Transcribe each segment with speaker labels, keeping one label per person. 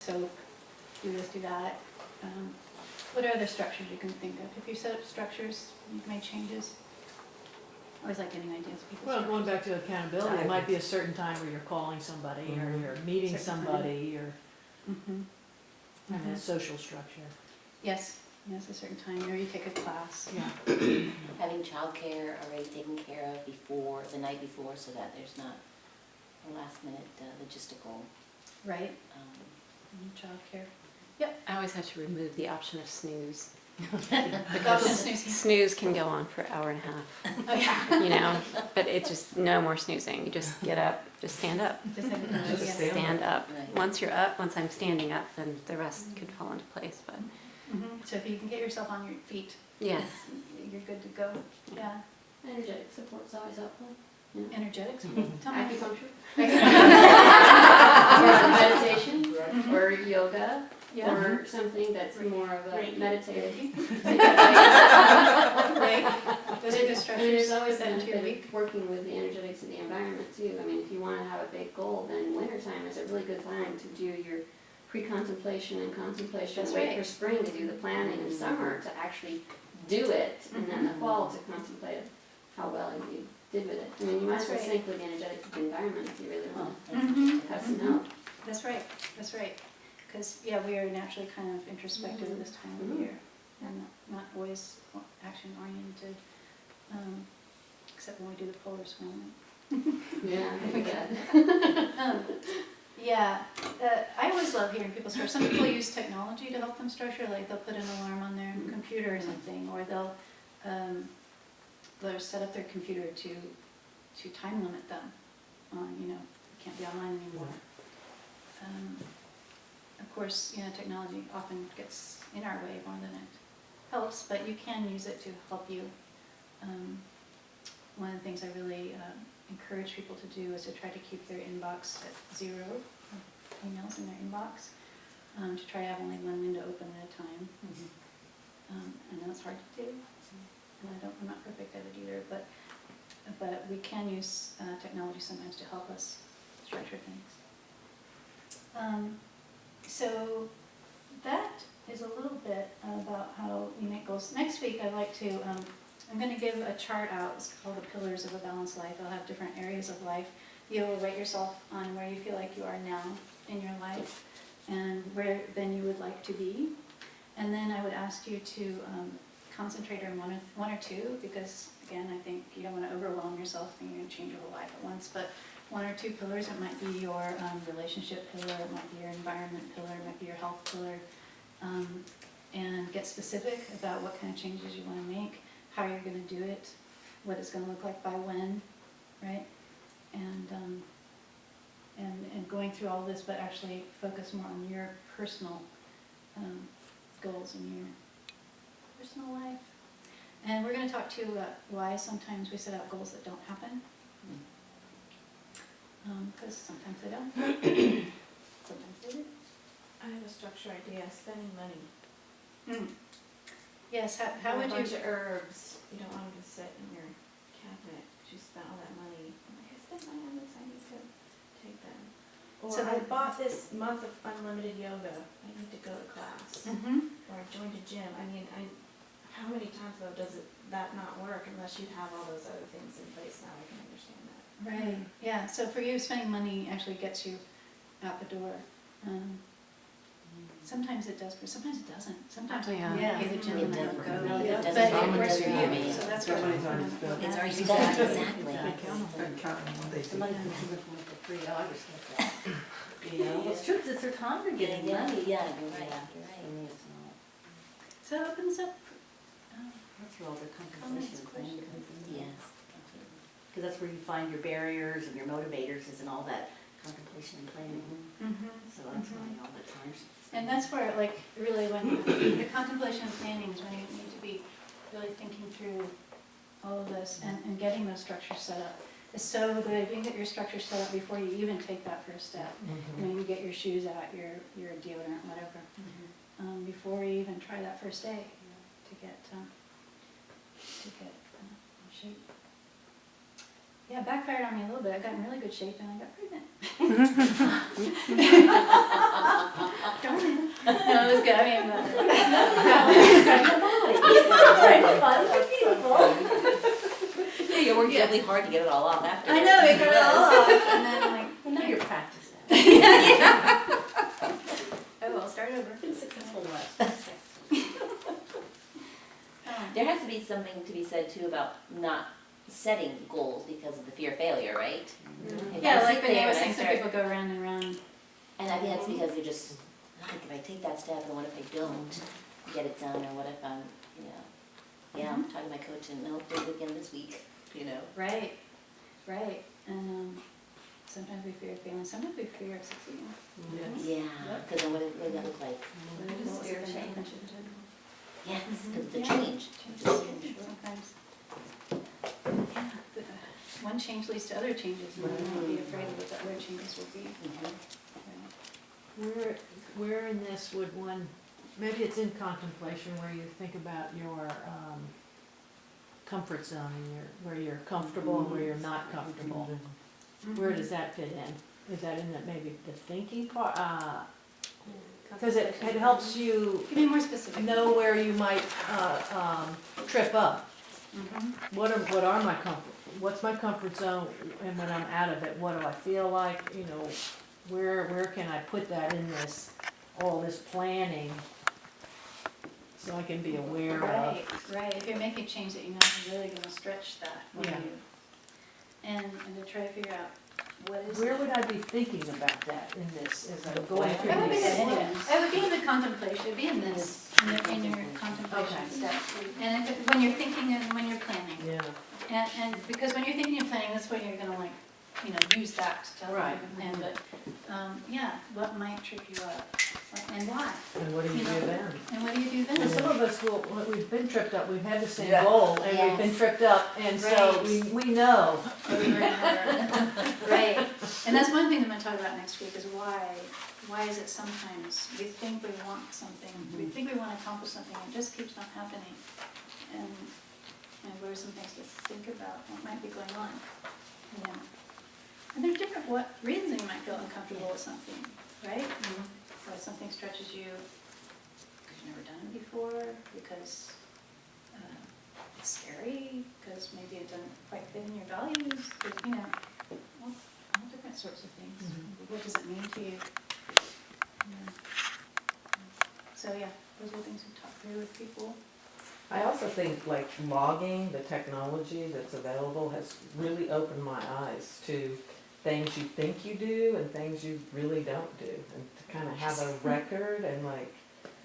Speaker 1: soap, do this, do that. What are other structures you can think of? If you set up structures, you've made changes. I always like getting ideas of people's
Speaker 2: Well, going
Speaker 1: structures.
Speaker 2: back to accountability, it might be a certain time where you're calling somebody, or you're meeting
Speaker 1: Certain time.
Speaker 2: somebody, or,
Speaker 1: Mhm.
Speaker 2: I mean,
Speaker 1: Mhm.
Speaker 2: a social structure.
Speaker 1: Yes, a certain time, or you take a class.
Speaker 2: Yeah.
Speaker 3: Having childcare already taken care of before, the night before, so that there's not a last minute logistical.
Speaker 1: Right,
Speaker 3: um,
Speaker 1: childcare.
Speaker 4: I always have to remove the option of snooze.
Speaker 1: Because
Speaker 4: Snooze can go on for an hour and a half,
Speaker 1: Oh, yeah.
Speaker 4: you know, but it's just no more snoozing. You just get up, just stand up,
Speaker 1: Just have it,
Speaker 5: Just
Speaker 1: yeah.
Speaker 4: stand up.
Speaker 3: Right.
Speaker 4: Once you're up, once I'm standing up, then the rest could fall into place, but
Speaker 1: Mhm. So if you can get yourself on your feet,
Speaker 4: yes.
Speaker 1: you're good to go. Yeah.
Speaker 6: Energetic support's always helpful.
Speaker 1: Energetics.
Speaker 5: Mhm.
Speaker 1: Tell me.
Speaker 6: Acupuncture.
Speaker 1: Yeah.
Speaker 6: Or meditation,
Speaker 1: Mhm.
Speaker 6: or yoga,
Speaker 1: Yeah.
Speaker 6: or something that's more of a meditative.
Speaker 1: Right. Those are good
Speaker 6: I mean,
Speaker 1: structures.
Speaker 6: there's always
Speaker 1: Put that into your
Speaker 6: benefit
Speaker 1: week.
Speaker 6: of working with the energetics of the environment too. I mean, if you want to have a big goal, then wintertime is a really good time to do your pre-contemplation and contemplation.
Speaker 1: That's
Speaker 6: Wait
Speaker 1: right.
Speaker 6: for spring to do the planning, and summer to actually do it, and then the fall to contemplate how well you did with it. I mean, you might as well
Speaker 1: That's right.
Speaker 6: sync with the energetics of the environment if you really
Speaker 3: Oh,
Speaker 6: want
Speaker 3: that's
Speaker 1: Mhm.
Speaker 3: interesting.
Speaker 6: to have some help.
Speaker 1: That's right, that's right. Because, yeah, we are naturally kind of introspective at this time of
Speaker 6: Mhm.
Speaker 1: year and not always action oriented, except when we do the polar swim.
Speaker 6: Yeah, I can do that.
Speaker 1: Yeah, I always love hearing people structure. Some people use technology to help them structure, like they'll put an alarm on their computer or something, or they'll set up their computer to time limit them on, you can't be online anymore. Of course, technology often gets in our way more than it helps, but you can use it to help you. One of the things I really encourage people to do is to try to keep their inbox at 0 emails in their inbox, to try to have only one window open at a time. I know it's hard to do, and I'm not perfect at it either, but we can use technology sometimes to help us structure things. So that is a little bit about how we make goals. Next week I'd like to, I'm going to give a chart out. It's called the Pillars of a Balanced Life. I'll have different areas of life. You'll rate yourself on where you feel like you are now in your life and where then you would like to be. And then I would ask you to concentrate on one or two, because again, I think you don't want to overwhelm yourself thinking you're going to change your whole life at once, but one or two pillars. It might be your relationship pillar, it might be your environment pillar, it might be your health pillar, and get specific about what kind of changes you want to make, how you're going to do it, what it's going to look like by when, right? And going through all this, but actually focus more on your personal goals in your personal life. And we're going to talk too about why sometimes we set out goals that don't happen. Because sometimes they don't. Sometimes they do.
Speaker 5: I have a structure idea, spending money.
Speaker 1: Yes, how would
Speaker 5: A
Speaker 1: you?
Speaker 5: bunch of herbs, you don't want them to sit in your cabinet, because you spent all that money. I'm like, I spent money on this, I need to take them. Or
Speaker 1: So
Speaker 5: I
Speaker 1: the-
Speaker 5: bought this month of unlimited yoga, I need to go to class. Or I joined a gym. I mean, how many times though does that not work unless you have all those other things in place? Now I can understand that.
Speaker 1: Right, yeah, so for you, spending money actually gets you out the door. Sometimes it does, but sometimes it doesn't. Sometimes I
Speaker 4: Yeah.
Speaker 1: pay the gym
Speaker 3: It
Speaker 1: and I
Speaker 3: doesn't.
Speaker 1: don't go.
Speaker 3: No, it
Speaker 1: But
Speaker 3: doesn't.
Speaker 1: it works for
Speaker 3: Yeah.
Speaker 1: you, so that's what
Speaker 5: Somebody's
Speaker 1: we're
Speaker 5: already
Speaker 1: doing.
Speaker 5: spent.
Speaker 3: It's already
Speaker 1: Exactly.
Speaker 3: spent, exactly.
Speaker 7: Somebody can give it for free, I always think that. You know, it's true, it's their time they're getting money.
Speaker 3: Yeah, you're right, you're
Speaker 7: I
Speaker 3: right.
Speaker 7: mean, it's not,
Speaker 1: So it opens up,
Speaker 7: that's where all their contemplation and planning comes in.
Speaker 3: Yes, absolutely.
Speaker 7: Because that's where you find your barriers and your motivators is in all that contemplation and planning. So that's why all the times.
Speaker 1: and that's where, like, really when, the contemplation and planning is when you need to be really thinking through all of this and getting those structures set up. It's so good, if you can get your structure set up before you even take that first step. When you get your shoes out, your deodorant, whatever, before you even try that first day to get in shape. Yeah, it backfired on me a little bit. I got in really good shape and I got pregnant. No, it was good, I mean,
Speaker 3: Yeah, you worked really hard to get it all off after.
Speaker 1: I know, it got it all off, and then like,
Speaker 2: Well, now you're practicing.
Speaker 1: oh, I'll start over.
Speaker 7: Been successful in the last.
Speaker 3: There has to be something to be said too about not setting goals because of the fear of failure, right? If
Speaker 1: Yeah,
Speaker 3: I
Speaker 1: like
Speaker 3: sit
Speaker 1: Renee
Speaker 3: there
Speaker 1: was
Speaker 3: and I
Speaker 1: saying, some
Speaker 3: start-
Speaker 1: people go round and round.
Speaker 3: And I think that's because they're just, like, if I take that step, and what if I don't get it done, or what if I'm, you know, yeah, I'm talking to my coach, and no, do it again this week, you know?
Speaker 1: Right, right, and sometimes we fear failing, sometimes we fear succeeding.
Speaker 3: Yeah, because then what does that look like?
Speaker 1: What was
Speaker 6: Fear
Speaker 1: it that I
Speaker 6: change.
Speaker 1: mentioned?
Speaker 3: Yes, because it's a
Speaker 1: Yeah.
Speaker 3: change.
Speaker 1: Changes sometimes. Yeah, one change leads to other changes, and then we'll be afraid of what the other changes will be.
Speaker 3: Mhm.
Speaker 2: Where in this would one, maybe it's in contemplation where you think about your comfort zone and where you're comfortable and where you're not comfortable. Where does that fit in? Is that in that maybe the thinking part? Because it helps you
Speaker 1: Can be more specific.
Speaker 2: know where you might trip up.
Speaker 1: Mhm.
Speaker 2: What are my what's my comfort zone, and when I'm out of it, what do I feel like, you know, where can I put that in all this planning, so I can be aware of.
Speaker 1: Right, right, if you're making a change that you know is really gonna stretch that for
Speaker 2: Yeah.
Speaker 1: you. And to try to figure out what is.
Speaker 2: Where would I be thinking about that in this, as I'm going through
Speaker 1: Probably
Speaker 2: these?
Speaker 1: it would be in the contemplation, it'd be in this, in your contemplation
Speaker 2: Okay.
Speaker 1: steps. And when you're thinking and when you're planning.
Speaker 2: Yeah,
Speaker 1: And because when you're thinking and planning, that's when you're gonna like, you know, use that to tell you how
Speaker 2: Right.
Speaker 1: to plan, but, yeah, what might trip you up, and why?
Speaker 2: and what do you do then?
Speaker 1: And what do you do
Speaker 2: And
Speaker 1: then?
Speaker 2: some of us we've been tripped up, we've had the same
Speaker 8: Yeah.
Speaker 2: goal, and we've been
Speaker 3: Yes.
Speaker 2: tripped up, and so
Speaker 1: Right.
Speaker 2: we know.
Speaker 1: Right, and that's one thing I'm gonna talk about next week, is why is it sometimes we think we want something, we think we wanna accomplish something, and it just keeps not happening. And what are some things to think about, what might be going on, you know? And there's different reasons you might feel uncomfortable with something, right? Why something stretches you, because you've never done it before, because it's scary, because maybe it doesn't quite fit in your values, 'cause, you know, all different sorts of things. What does it mean to you? Yeah. So yeah, those are things we talk through with people.
Speaker 8: I also think like logging, the technology that's available has really opened my eyes to things you think you do and things you really don't do. And to kind of have a record and like,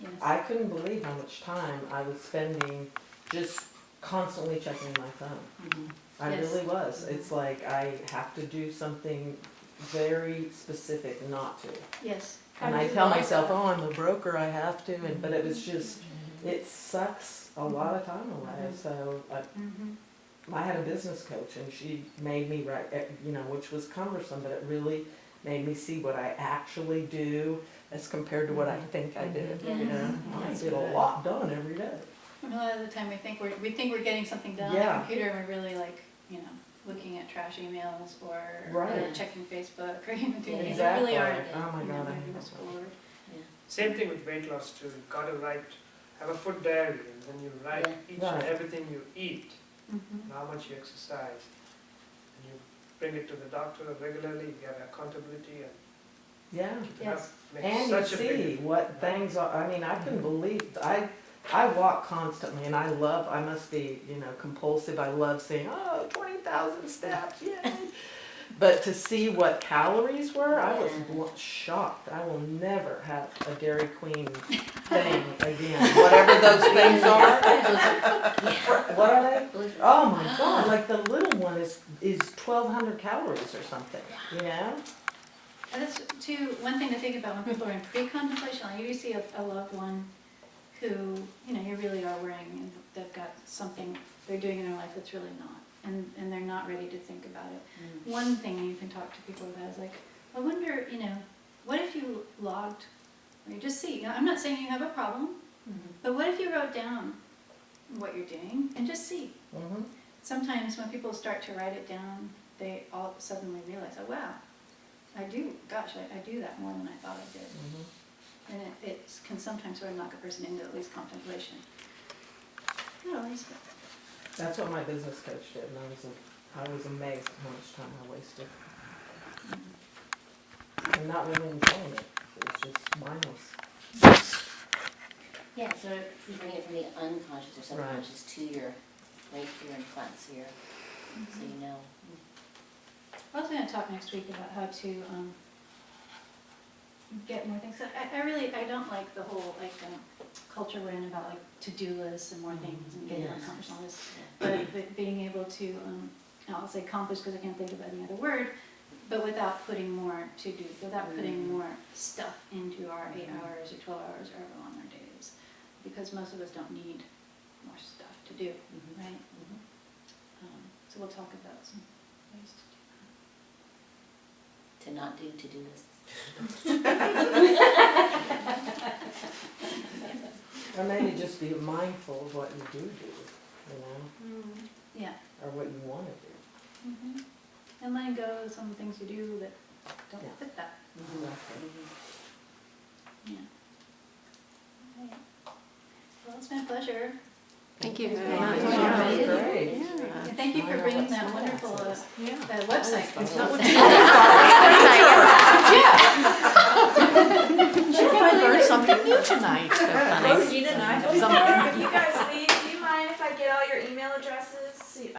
Speaker 1: Yes.
Speaker 8: I couldn't believe how much time I was spending just constantly checking my phone. I
Speaker 1: Yes.
Speaker 8: really was. It's like I have to do something very specific not to.
Speaker 1: Yes.
Speaker 8: And I tell myself, oh, I'm a broker, I have to, and, but it was just, it sucks a lot of time away. So
Speaker 1: Mm-hmm.
Speaker 8: I had a business coach and she made me write, you know, which was cumbersome, but it really made me see what I actually do as compared to what I think I did, you know? I get a lot done every day.
Speaker 1: A lot of the time we think we're getting something done on
Speaker 8: Yeah.
Speaker 1: the computer, and we're really like, you know, looking at trash emails or
Speaker 8: Right.
Speaker 1: checking Facebook or even doing things
Speaker 8: Exactly.
Speaker 1: that really aren't,
Speaker 8: Oh my
Speaker 1: you know,
Speaker 8: God, I
Speaker 1: moving
Speaker 8: hate
Speaker 1: us
Speaker 8: that.
Speaker 1: forward.
Speaker 9: Same thing with weight loss too. You gotta write, have a food diary, and then you write each and
Speaker 8: Right.
Speaker 9: everything you eat,
Speaker 1: Mhm.
Speaker 9: and how much you exercise. And you bring it to the doctor regularly, you get accountability, and
Speaker 8: Yeah.
Speaker 9: keep it
Speaker 1: Yes.
Speaker 9: up. Makes
Speaker 8: And you
Speaker 9: such a
Speaker 8: see
Speaker 9: big
Speaker 8: what things are, I mean, I couldn't believe, I walk constantly and I must be, you know, compulsive. I love saying, oh, 20,000 steps, yay. But to see what calories were, I was shocked. I will never have a Dairy Queen thing again. Whatever those things are. What are they? Oh my God, like the little one is 1,200 calories or something, you know?
Speaker 1: And that's too, one thing to think about when people are in pre-contemplation, like you see a loved one who, you know, you really are worrying, and they've got something they're doing in their life that's really not, and they're not ready to think about it. One thing you can talk to people about is like, I wonder, you know, what if you logged, or you just see, you know, I'm not saying you have a problem, but what if you wrote down what you're doing and just see?
Speaker 8: Mm-hmm.
Speaker 1: Sometimes when people start to write it down, they all suddenly realize, oh wow, I do, gosh, I do that more than I thought I did.
Speaker 8: Mm-hmm.
Speaker 1: And it's can sometimes sort of knock a person into at least contemplation. No, at least,
Speaker 8: That's what my business coach did, and I was amazed at how much time I wasted. And not really enjoying it, it was just mindless.
Speaker 3: Yeah, so if you bring it from the unconscious or subconscious to your right here in front, so you're, so you know.
Speaker 1: we're also gonna talk next week about how to, get more things. I don't like the whole, like, culture we're in about, like, to-do lists and more things and getting more
Speaker 3: Yes.
Speaker 1: accomplished and all this. But being able to, I'll say accomplish because I can't think of any other word, but without putting more to do, without putting more stuff into our 8 hours or 12 hours or however long our day is. Because most of us don't need more stuff to do, right? So we'll talk about some ways to do
Speaker 3: To not do to-do lists.
Speaker 8: Or maybe just be mindful of what you do, you know,
Speaker 1: that. Yeah.
Speaker 8: or what you wanna do.
Speaker 1: And letting go of some things you do that don't
Speaker 8: Yeah.
Speaker 1: fit that. Yeah. Right. Well, it's been a pleasure.
Speaker 4: Thank you very
Speaker 1: Yeah.
Speaker 4: much.
Speaker 8: Yeah, great.
Speaker 1: And thank you for bringing that wonderful
Speaker 2: Yeah.
Speaker 1: website.
Speaker 8: It's not what you
Speaker 4: Website.